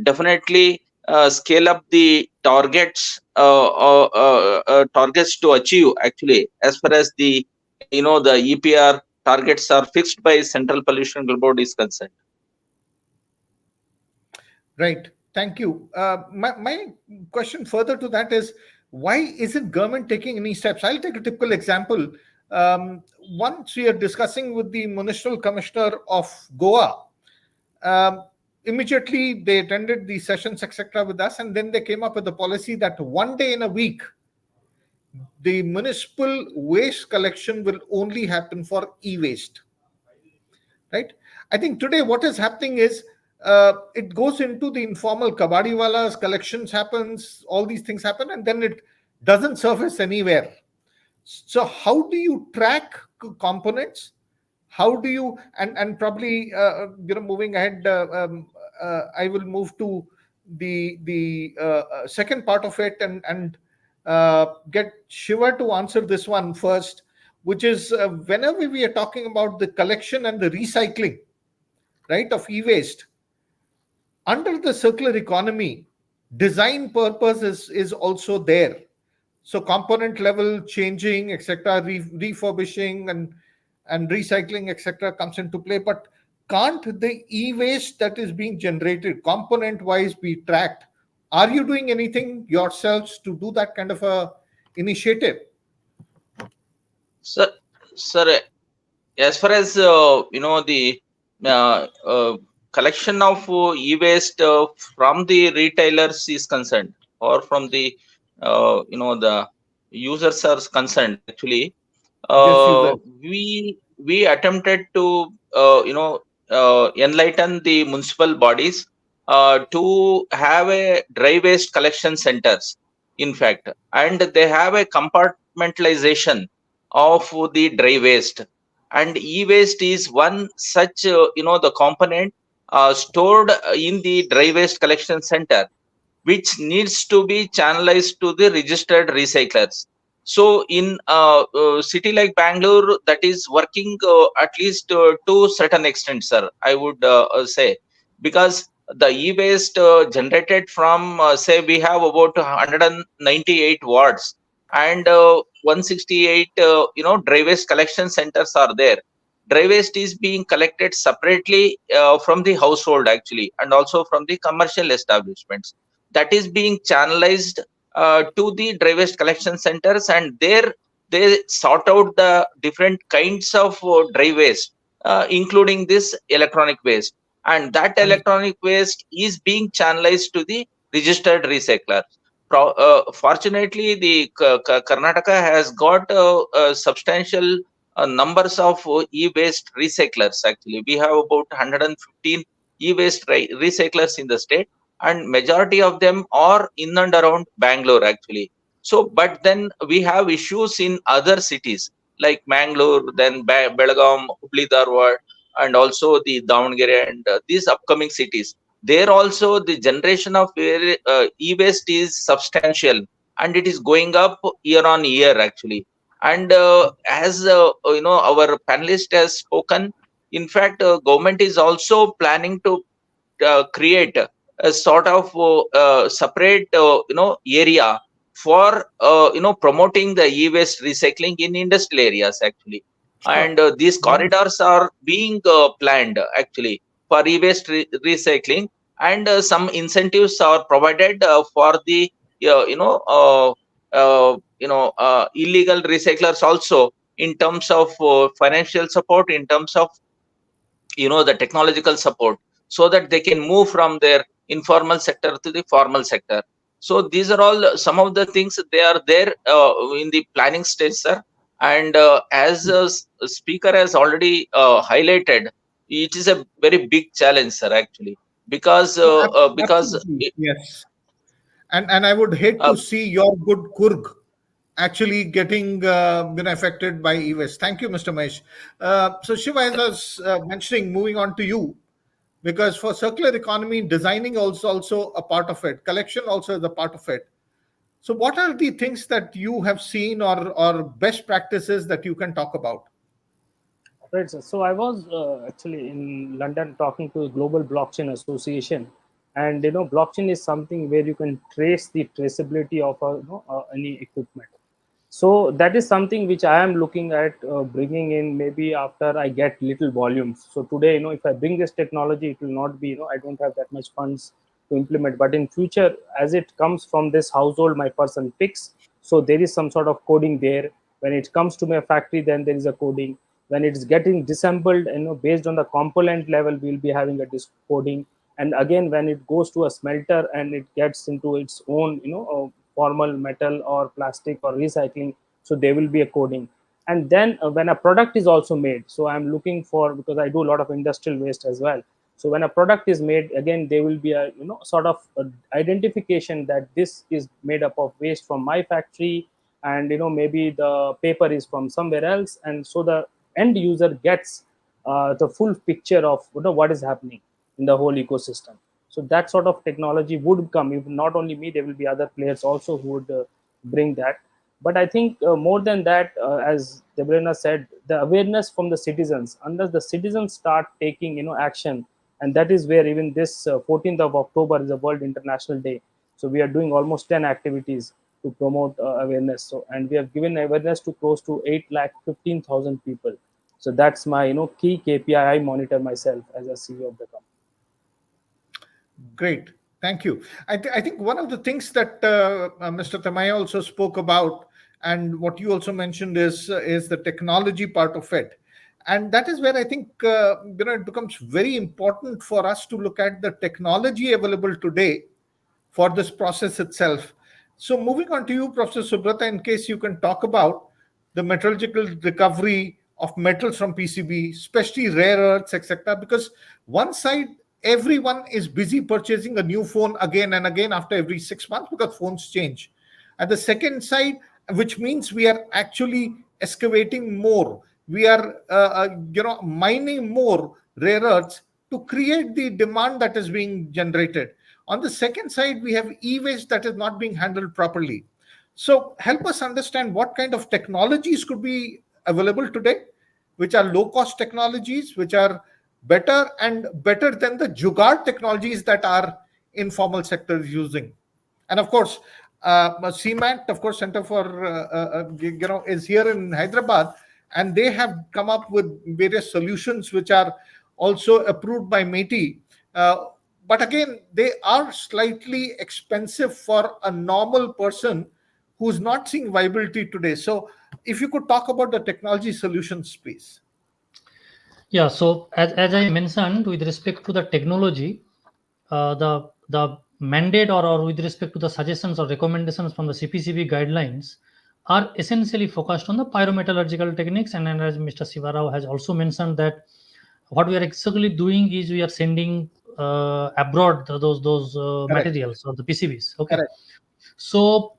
definitely scale up the targets to achieve actually, as far as the the EPR targets are fixed by Central Pollution Control Board is concerned. Right. Thank you. My question further to that is, why isn't government taking any steps? I'll take a typical example. Once we are discussing with the municipal commissioner of Goa, immediately they attended the sessions, etc., with us, and then they came up with a policy that one day in a week, the municipal waste collection will only happen for e-waste. Right? I think today what is happening is it goes into the informal kabadiwalas, collections happens, all these things happen, and then it doesn't surface anywhere. So how do you track components? How do you, and probably moving ahead, I will move to the second part of it and get Shiva to answer this one first, which is whenever we are talking about the collection and the recycling, right, of e-waste, under the circular economy, design purpose is also there. So component level changing, etc., refurbishing and recycling, etc., comes into play. But can't the e-waste that is being generated component-wise be tracked? Are you doing anything yourselves to do that kind of a initiative? Sir, as far as the collection of e-waste from the retailers is concerned, or from the the users are concerned, actually, we attempted to enlighten the municipal bodies to have a dry waste collection centers, in fact, and they have a compartmentalization of the dry waste, and e-waste is one such the component stored in the dry waste collection center, which needs to be channelized to the registered recyclers. So in city like Bangalore, that is working at least to certain extent, sir, I would say, because the e-waste generated from say we have about 198 wards and 168 dry waste collection centers are there. Dry waste is being collected separately from the household actually, and also from the commercial establishments. That is being channelized to the dry waste collection centers, and there they sort out the different kinds of dry waste including this electronic waste. And that electronic waste is being channelized to the registered recyclers. Fortunately, the Karnataka has got substantial numbers of e-waste recyclers. Actually, we have about 115 e-waste recyclers in the state, and majority of them are in and around Bangalore actually. So, but then we have issues in other cities like Mangalore, then Belgaum, Hubli Dharwad, and also the Davangere and these upcoming cities. There also the generation of e-waste is substantial, and it is going up year on year actually. And as our panelist has spoken, in fact, government is also planning to create a sort of separate area for promoting the e-waste recycling in industrial areas actually. And these corridors are being planned actually for e-waste recycling, and some incentives are provided for the illegal recyclers also, in terms of financial support, in terms of the technological support, so that they can move from their informal sector to the formal sector. So these are all some of the things they are there in the planning stage, sir. And as a speaker has already highlighted, it is a very big challenge, sir, actually, because yes, and I would hate to see your good Kurg actually getting affected by e-waste. Thank you, Mr. Mahesh. So Shiva, as I was mentioning, moving on to you, because for circular economy, designing also a part of it, collection also is a part of it. So what are the things that you have seen or best practices that you can talk about? Right, sir. So I was actually in London talking to the Global Blockchain Association, and blockchain is something where you can trace the traceability of any equipment. So that is something which I am looking at bringing in, maybe after I get little volumes. So today, if I bring this technology, it will not be, I don't have that much funds to implement. But in future, as it comes from this household, my person picks, so there is some sort of coding there. When it comes to my factory, then there is a coding. When it's getting disassembled, based on the component level, we'll be having a coding. And again, when it goes to a smelter and it gets into its own, formal metal or plastic or recycling, so there will be a coding. And then when a product is also made, so I'm looking for, because I do a lot of industrial waste as well, so when a product is made, again there will be a sort of identification that this is made up of waste from my factory, and maybe the paper is from somewhere else, and so the end user gets the full picture of what is happening in the whole ecosystem. So that sort of technology would come. If not only me, there will be other players also who would bring that. But I think more than that, as Debrina said, the awareness from the citizens, unless the citizens start taking action, and that is where even this 14th of October is a World International Day. So we are doing almost 10 activities to promote awareness. So, and we have given awareness to close to 8,15,000 people. So that's my key KPI I monitor myself as a CEO of the company. Great. Thank you. I think one of the things that Mr. Tamaya also spoke about, and what you also mentioned, is the technology part of it. And that is where I think it becomes very important for us to look at the technology available today for this process itself. So moving on to you, Professor Subrata, in case you can talk about the metallurgical recovery of metals from PCB, especially rare earths, etc. Because one side, everyone is busy purchasing a new phone again and again after every 6 months, because phones change. At the second side, which means we are actually excavating more, we are mining more rare earths to create the demand that is being generated. On the second side, we have e-waste that is not being handled properly. So help us understand what kind of technologies could be available today, which are low-cost technologies, which are better than the jugaad technologies that our informal sector is using. And of course, CMAT, of course, Center for is here in Hyderabad, and they have come up with various solutions which are also approved by MeitY. But again, they are slightly expensive for a normal person who's not seeing viability today. So if you could talk about the technology solutions, please. Yeah, so as I mentioned, with respect to the technology, the mandate or with respect to the suggestions or recommendations from the CPCB guidelines are essentially focused on the pyrometallurgical techniques. And as Mr. Sivarao has also mentioned that what we are exactly doing is we are sending abroad those Correct. materials or the PCBs. Okay, Correct. so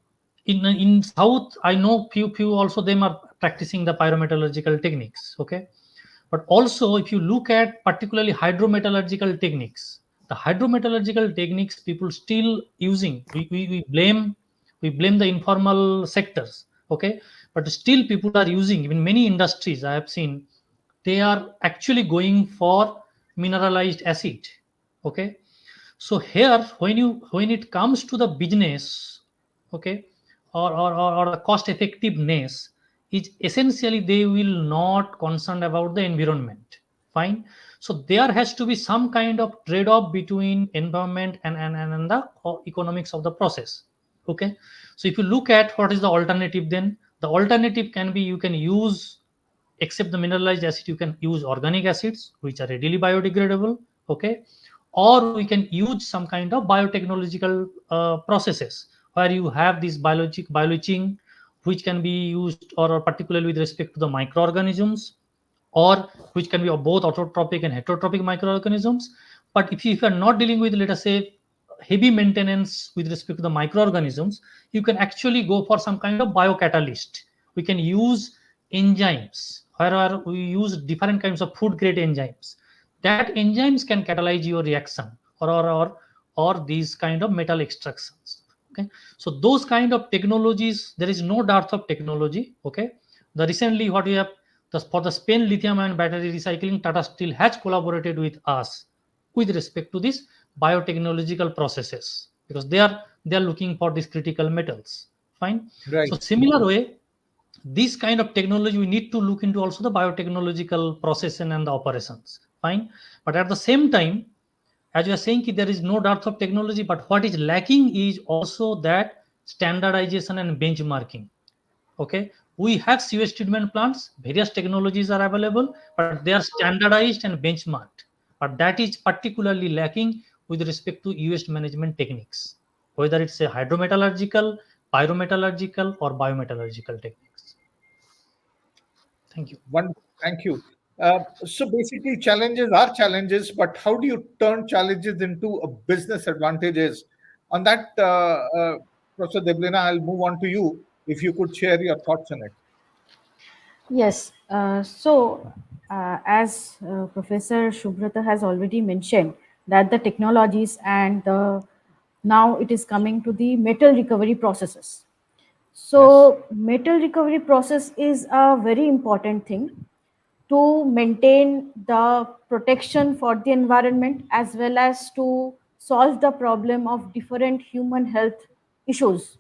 in South, I know few also them are practicing the pyrometallurgical techniques. Okay, but also if you look at particularly hydrometallurgical techniques, the hydrometallurgical techniques people still using, we blame the informal sectors. Okay, but still people are using, even many industries I have seen, they are actually going for mineralized acid. Okay, so here when it comes to the business, okay, or the cost effectiveness, is essentially they will not concerned about the environment. Fine. So there has to be some kind of trade-off between environment and the economics of the process. Okay, so if you look at what is the alternative, then the alternative can be, you can use, except the mineralized acid, you can use organic acids which are readily biodegradable. Okay, or we can use some kind of biotechnological processes where you have this bioleaching, which can be used, or particularly with respect to the microorganisms, or which can be of both autotrophic and heterotropic microorganisms. But if you are not dealing with, let us say, heavy maintenance with respect to the microorganisms, you can actually go for some kind of biocatalyst. We can use enzymes, where we use different kinds of food grade enzymes. That enzymes can catalyze your reaction, or these kind of metal extractions. Okay, so those kind of technologies, there is no dearth of technology. Okay, the recently what we have, for the Spain lithium ion battery recycling, Tata Steel has collaborated with us with respect to these biotechnological processes, because they are looking for these critical metals. Fine. Right. So similar way, this kind of technology we need to look into also the biotechnological process and the operations. Fine. But at the same time, as you are saying, there is no dearth of technology, but what is lacking is also that standardization and benchmarking. Okay, we have sewage treatment plants, various technologies are available, but they are standardized and benchmarked. But that is particularly lacking with respect to waste management techniques, whether it's a hydrometallurgical, pyrometallurgical, or biometallurgical techniques. Thank you. Wonderful. Thank you. So basically, challenges are challenges, but how do you turn challenges into a business advantages? On that, Professor Deblina, I'll move on to you. If you could share your thoughts on it. Yes. As Professor Shubhrata has already mentioned, that the technologies and now it is coming to the metal recovery processes. Yes. So, metal recovery process is a very important thing to maintain the protection for the environment, as well as to solve the problem of different human health issues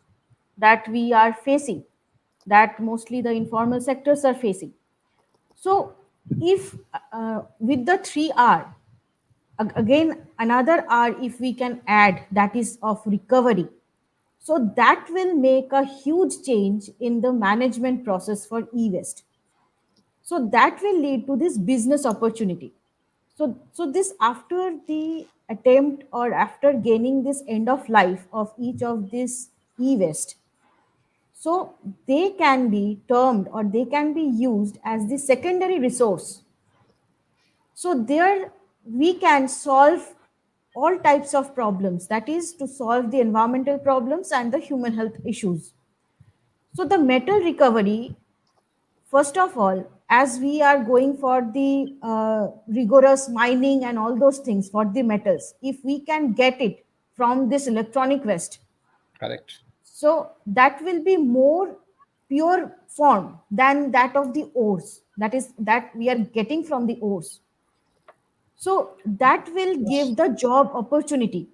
that we are facing, that mostly the informal sectors are facing. So if with the 3R, again another R if we can add, that is of recovery, so that will make a huge change in the management process for e-waste. So that will lead to this business opportunity. So this, after the attempt or after gaining this end of life of each of this e-waste, so they can be termed or they can be used as the secondary resource. So there we can solve all types of problems, that is to solve the environmental problems and the human health issues. So the metal recovery, first of all, as we are going for the rigorous mining and all those things for the metals, if we can get it from this electronic waste, Correct. so that will be more pure form than that of the ores, that is that we are getting from the ores. So that will Yes. give the job opportunity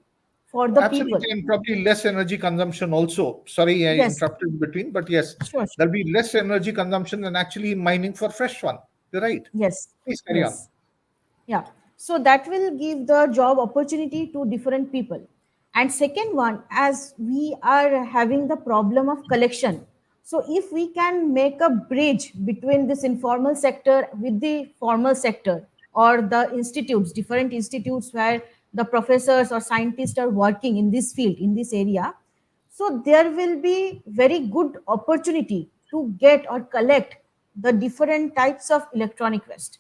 for the people. Absolutely, and probably less energy consumption also. Sorry, I Yes, interrupted in between, but yes, sure, sure. there'll be less energy consumption than actually mining for fresh one. You're right. Yes, Please carry on. yes. Yeah. So that will give the job opportunity to different people. And second one, as we are having the problem of collection. So if we can make a bridge between this informal sector with the formal sector, or the institutes, different institutes where the professors or scientists are working in this field, in this area. So there will be very good opportunity to get or collect the different types of electronic waste.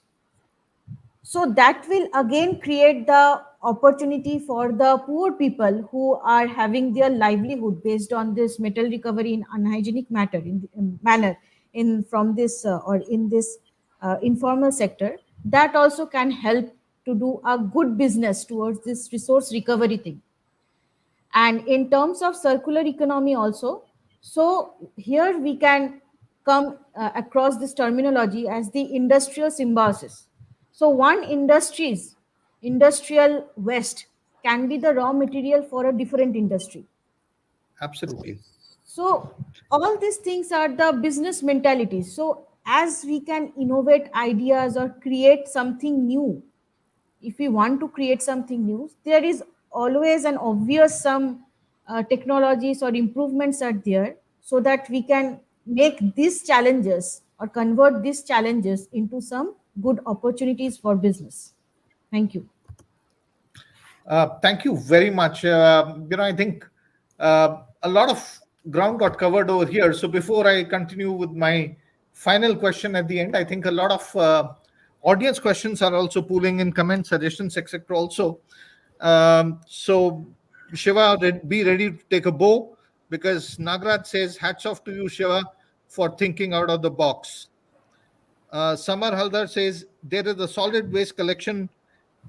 So that will again create the opportunity for the poor people who are having their livelihood based on this metal recovery in unhygienic matter in manner in from this or in this informal sector. That also can help to do a good business towards this resource recovery thing. And in terms of circular economy also, so here we can come across this terminology as the industrial symbiosis. So one industrial waste can be the raw material for a different industry. Absolutely. So all these things are the business mentality. So as we can innovate ideas or create something new, if we want to create something new, there is always an obvious some technologies or improvements are there, so that we can make these challenges or convert these challenges into some good opportunities for business. Thank you. Thank you very much. I think a lot of ground got covered over here. So before I continue with my final question at the end, I think a lot of audience questions are also pooling in, comments, suggestions, etc. Also, so Shiva, be ready to take a bow, because Nagraj says, "Hats off to you, Shiva, for thinking out of the box." Samar Haldar says, "There is a solid waste collection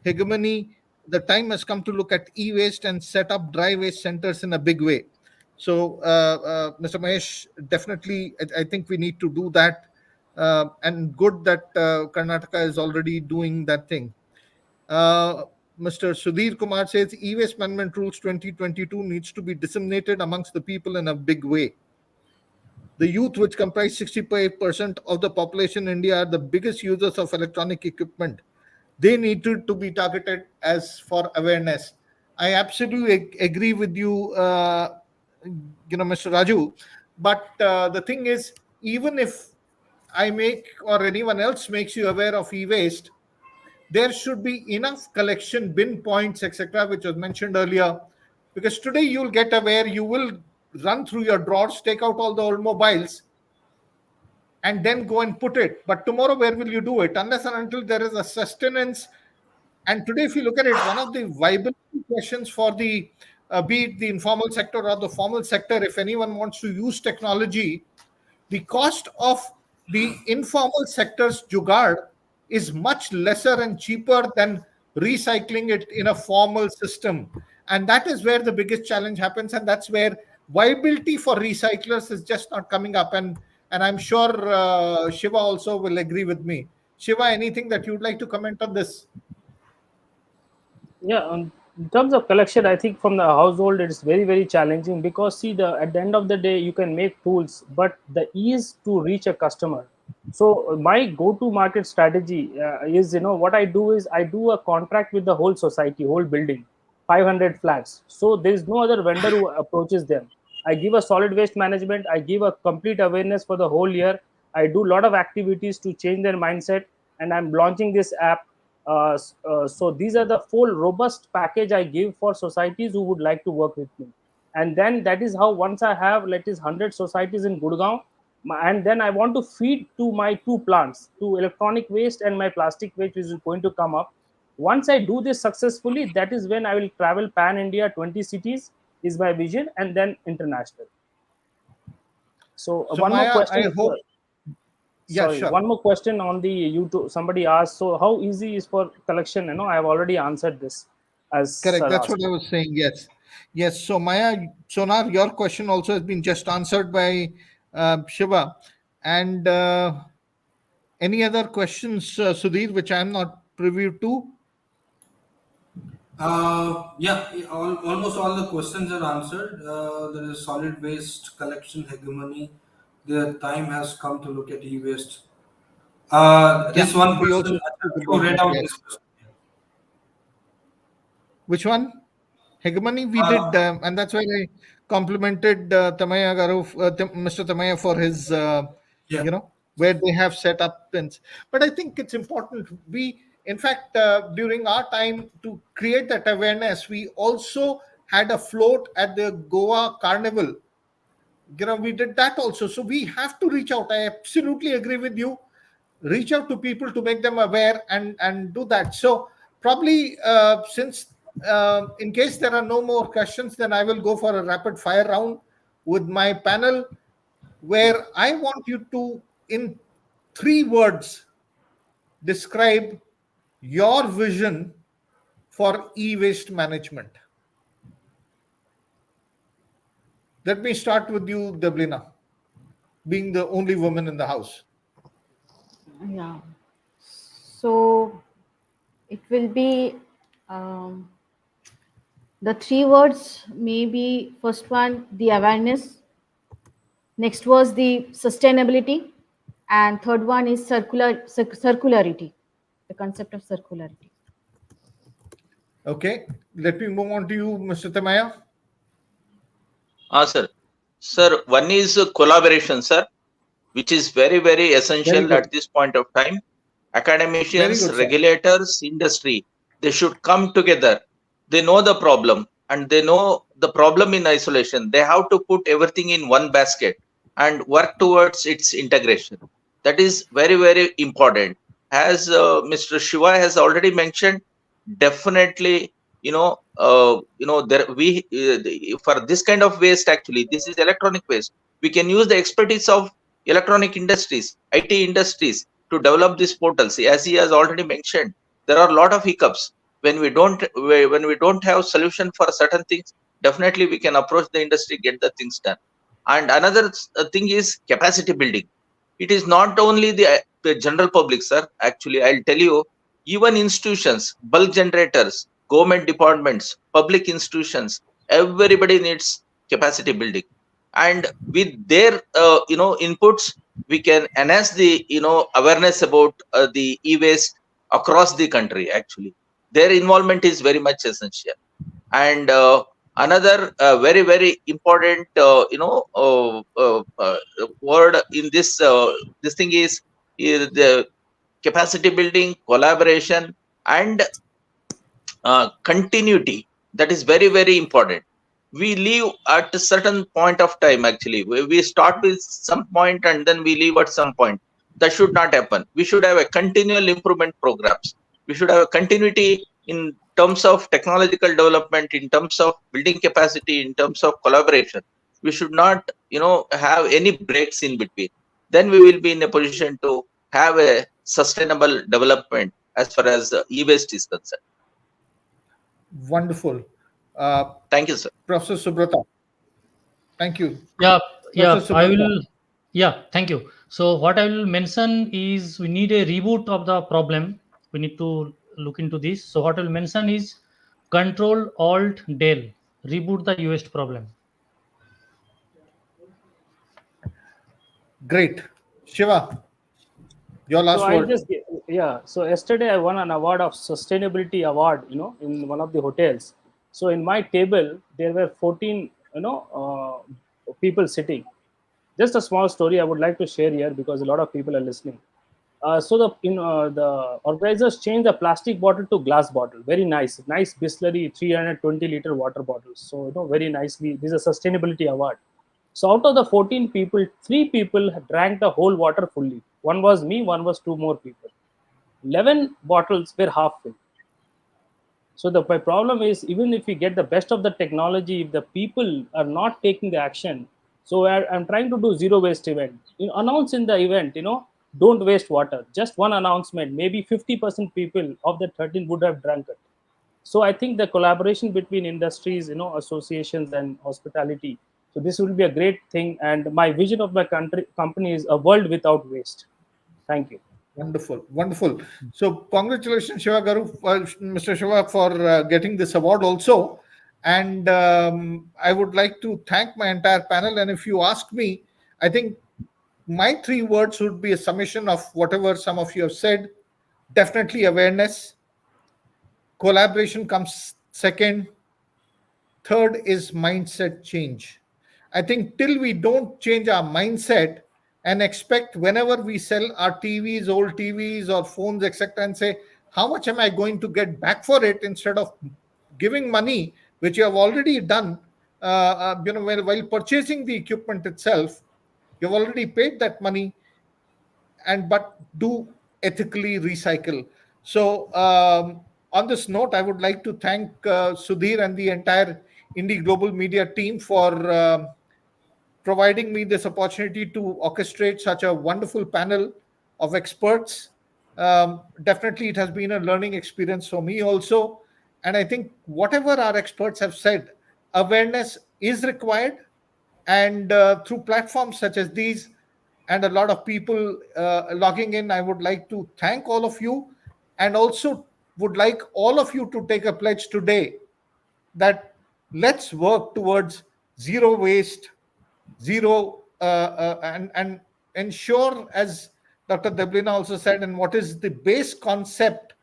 hegemony. The time has come to look at e-waste and set up dry waste centers in a big way." So, Mr. Mahesh, definitely, I think we need to do that. And good that Karnataka is already doing that thing. Mr. Sudhir Kumar says, e-waste management rules 2022 needs to be disseminated amongst the people in a big way. The youth, which comprise 65% of the population in India, are the biggest users of electronic equipment. They need to be targeted as for awareness. I absolutely agree with you, Mr. Raju. But the thing is, even if I make or anyone else makes you aware of e-waste, there should be enough collection bin points, etc., which was mentioned earlier. Because today you'll get aware, you will run through your drawers, take out all the old mobiles, and then go and put it. But tomorrow, where will you do it? Unless and until there is a sustenance. And today, if you look at it, one of the viability questions for the be it the informal sector or the formal sector, if anyone wants to use technology, the cost of the informal sector's jugaad is much lesser and cheaper than recycling it in a formal system. And that is where the biggest challenge happens. And that's where viability for recyclers is just not coming up. And I'm sure Shiva also will agree with me. Shiva, anything that you'd like to comment on this? Yeah, in terms of collection, I think from the household it is very, very challenging, because see, at the end of the day you can make tools, but the ease to reach a customer. So my go-to market strategy is, what I do is I do a contract with the whole society, whole building, 500 flats. So there is no other vendor who approaches them. I give a solid waste management, I give a complete awareness for the whole year, I do a lot of activities to change their mindset, and I'm launching this app. So these are the full robust package I give for societies who would like to work with me. And then that is how, once I have, let is 100 societies in Gurgaon, and then I want to feed to my two plants, to electronic waste and my plastic waste, which is going to come up. Once I do this successfully, that is when I will travel pan India, 20 cities is my vision, and then international. So one more question. I hope. Yeah, Sorry, sure. one more question on the YouTube. Somebody asked, so how easy is for collection? I have already answered this. As correct, that's asked. what I was saying. Yes. So Maya, Sonar, your question also has been just answered by Shiva. And any other questions, Sudhir, which I'm not privy to? Almost all the questions are answered. There is solid waste collection hegemony. The time has come to look at e-waste. This one we question, also you read out yes. this question. Which one? Hegemony, we did, and that's why I complimented Tamaya Garu, Mr. Tamaya, for his, Yeah. where they have set up pins. But I think it's important. In fact, during our time to create that awareness, we also had a float at the Goa Carnival. We did that also. So we have to reach out. I absolutely agree with you. Reach out to people to make them aware and do that. So probably since in case there are no more questions, then I will go for a rapid fire round with my panel, where I want you to, in 3 words, describe your vision for e-waste management. Let me start with you, Deblina, being the only woman in the house. Yeah. So it will be the 3 words, maybe first one, the awareness. Next was the sustainability. And third one is circularity, the concept of circularity. Okay, let me move on to you, Mr. Tamaya. Sir. Sir, one is collaboration, sir, which is very, very essential Very good. at this point of time. Academicians, Very good, sir. regulators, industry, they should come together. They know the problem and they know the problem in isolation. They have to put everything in one basket and work towards its integration. That is very, very important. As Mr. Shiva has already mentioned, definitely, there for this kind of waste, actually, this is electronic waste. We can use the expertise of electronic industries, IT industries, to develop these portals. As he has already mentioned, there are a lot of hiccups when we don't have solution for certain things. Definitely we can approach the industry, get the things done. And another thing is capacity building. It is not only the general public, sir. Actually, I'll tell you, even institutions, bulk generators, government departments, public institutions, everybody needs capacity building. And with their inputs, we can enhance the awareness about the e-waste across the country. Actually, their involvement is very much essential. And another very, very important word in this thing is the capacity building, collaboration, and continuity. That is very, very important. We leave at a certain point of time. Actually, we start with some point and then we leave at some point. That should not happen. We should have a continual improvement programs. We should have a continuity in terms of technological development, in terms of building capacity, in terms of collaboration. We should not have any breaks in between. Then we will be in a position to have a sustainable development as far as e-waste is concerned. Wonderful. Thank you, sir. Professor Subrata. Thank you. Yeah, Professor I Subrata. will. Yeah, thank you. So what I will mention is we need a reboot of the problem. We need to look into this. So what I will mention is Control Alt Del, reboot the waste problem. Great. Shiva, your last So word. So yesterday I won an award of sustainability award, in one of the hotels. So in my table there were 14, people sitting. Just a small story I would like to share here because a lot of people are listening. So the organizers changed the plastic bottle to glass bottle. Very nice Bisleri 320-liter water bottles. So very nicely. This is a sustainability award. So out of the 14 people, 3 people drank the whole water fully. One was me, one was 2 more people. 11 bottles were half filled. So my problem is, even if we get the best of the technology, if the people are not taking the action. So I'm trying to do zero waste event. Announce in the event, don't waste water. Just one announcement, maybe 50% people of the 13 would have drunk it. So I think the collaboration between industries, associations and hospitality. So this will be a great thing. And my vision of my company is a world without waste. Thank you. Wonderful, wonderful. So congratulations, Shiva Garu, Mr. Shiva, for getting this award also. And I would like to thank my entire panel. And if you ask me, I think my 3 words would be a summation of whatever some of you have said. Definitely awareness. Collaboration comes second. Third is mindset change. I think till we don't change our mindset and expect whenever we sell our TVs, old TVs or phones, etc., and say, how much am I going to get back for it, instead of giving money which you have already done, while purchasing the equipment itself, you've already paid that money, and but do ethically recycle. So on this note, I would like to thank Sudhir and the entire Indie Global Media team for providing me this opportunity to orchestrate such a wonderful panel of experts. Definitely, it has been a learning experience for me also. And I think whatever our experts have said, awareness is required. And through platforms such as these, and a lot of people logging in, I would like to thank all of you, and also would like all of you to take a pledge today that let's work towards zero waste, and ensure, as Dr. Deblina also said, and what is the base concept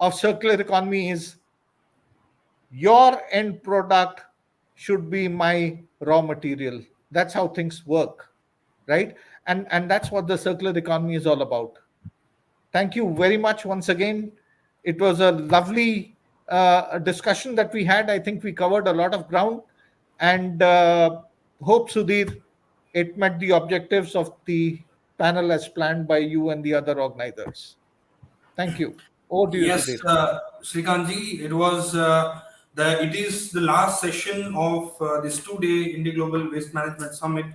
of circular economy is, your end product should be my raw material. That's how things work, right? And that's what the circular economy is all about. Thank you very much once again. It was a lovely discussion that we had. I think we covered a lot of ground, and hope, Sudhir, it met the objectives of the panel as planned by you and the other organizers. Thank you. Over to you, Yes, Sudhir. Srikantji, it is the last session of this 2-day Indie Global Waste Management Summit,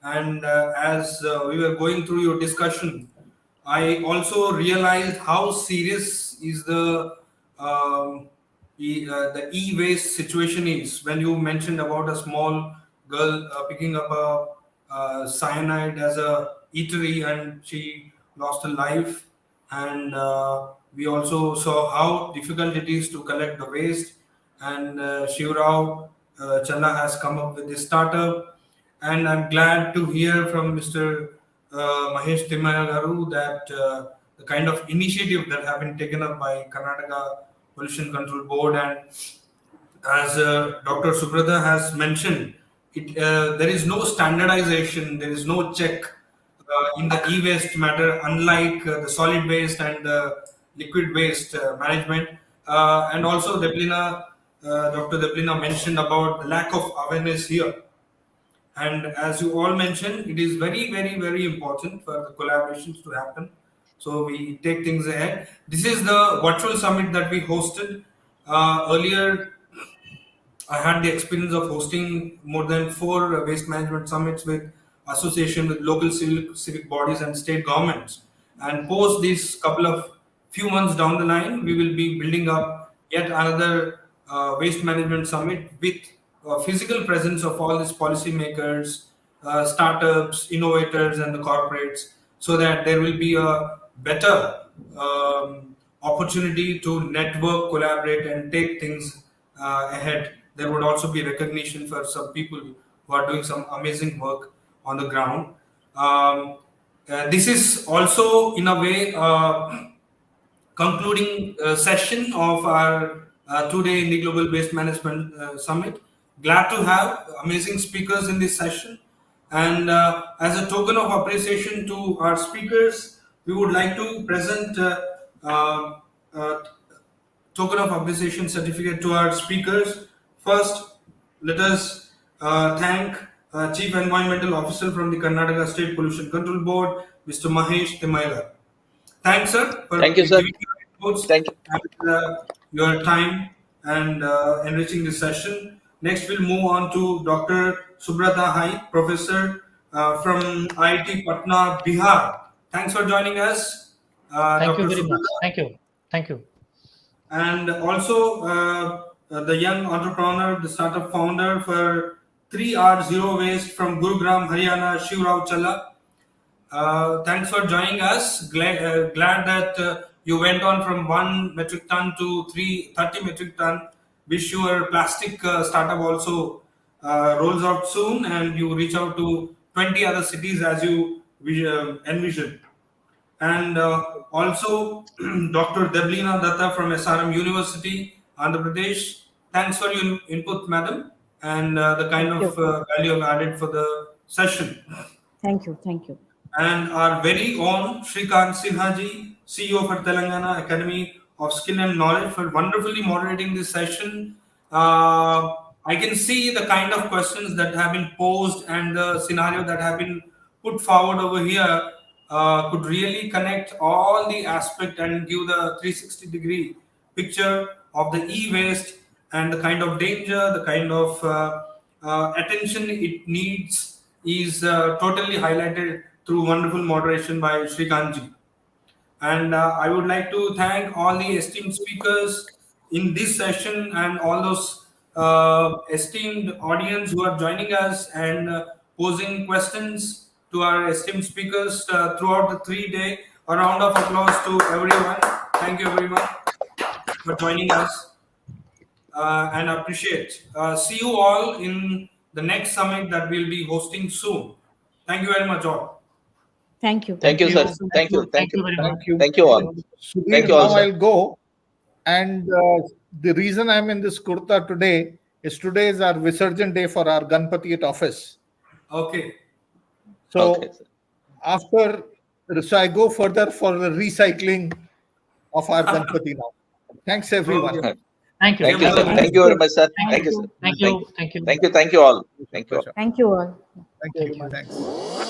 and as we were going through your discussion, I also realized how serious is the e-waste situation is. When you mentioned about a small girl picking up a cyanide as a eatery and she lost her life, and we also saw how difficult it is to collect the waste, and Shivrao Challa has come up with this startup, and I'm glad to hear from Mr. Mahesh Timaya Garu that the kind of initiative that have been taken up by Karnataka Pollution Control Board, and as Dr. Subrata has mentioned, there is no standardization, there is no check in the e-waste matter, unlike the solid waste and the liquid waste management. And also, Dr. Deblina mentioned about the lack of awareness here. And as you all mentioned, it is very, very, very important for the collaborations to happen. So we take things ahead. This is the virtual summit that we hosted. Earlier, I had the experience of hosting more than 4 waste management summits with association with local civic bodies and state governments. And post these few months down the line, we will be building up yet another waste management summit with physical presence of all these policymakers, startups, innovators, and the corporates, so that there will be a better opportunity to network, collaborate, and take things ahead. There would also be recognition for some people who are doing some amazing work on the ground. This is also, in a way, concluding session of our 2-day Indie Global Waste Management Summit. Glad to have amazing speakers in this session. And as a token of appreciation to our speakers, we would like to present token of appreciation certificate to our speakers. First, let us thank Chief Environmental Officer from the Karnataka State Pollution Control Board, Mr. Mahesh Timaya. Thanks, sir, for Thank you, sir. giving your inputs Thank you. and your time and enriching this session. Next, we'll move on to Dr. Subrata Hai, Professor from IIT Patna, Bihar. Thanks for joining us, Thank Dr. you very much. Subrata. Thank you. And also the young entrepreneur, the startup founder for 3R Zero Waste from Gurugram, Haryana, Shivrao Challa. Thanks for joining us. Glad that you went on from 1 metric ton to 30 metric ton. Wish your plastic startup also rolls out soon and you reach out to 20 other cities as you envision. And also Dr. Deblina Datta from SRM University, Andhra Pradesh. Thanks for your input, madam, and the kind of value you've added for the session. Thank you. And our very own Shrikant Sinhaji, CEO for Telangana Academy of Skill and Knowledge, for wonderfully moderating this session. I can see the kind of questions that have been posed and the scenario that have been put forward over here could really connect all the aspect and give the 360-degree picture of the e-waste and the kind of danger, the kind of attention it needs is totally highlighted through wonderful moderation by Srikanji. And I would like to thank all the esteemed speakers in this session and all those esteemed audience who are joining us and posing questions to our esteemed speakers throughout the 3 day. A round of applause to everyone. Thank you everyone for joining us and appreciate. See you all in the next summit that we'll be hosting soon. Thank you very much all. Thank you. Thank you, sir. Thank you. Thank you very much. Thank you. Thank you all. Sudhir, Thank you all, now sir. I'll go. And the reason I'm in this kurta today is our Visarjan day for our Ganpati at office. Okay. So Okay, sir. so I go further for the recycling of our Ganpati now. Thanks everyone. Okay. Thank you. Thank you, sir. Thank you very much, sir. Thank Thank you, you. sir. Thank you. Thank you. Thank you. Thank you all. Thank you all. Thank you all. Thank you. Thanks.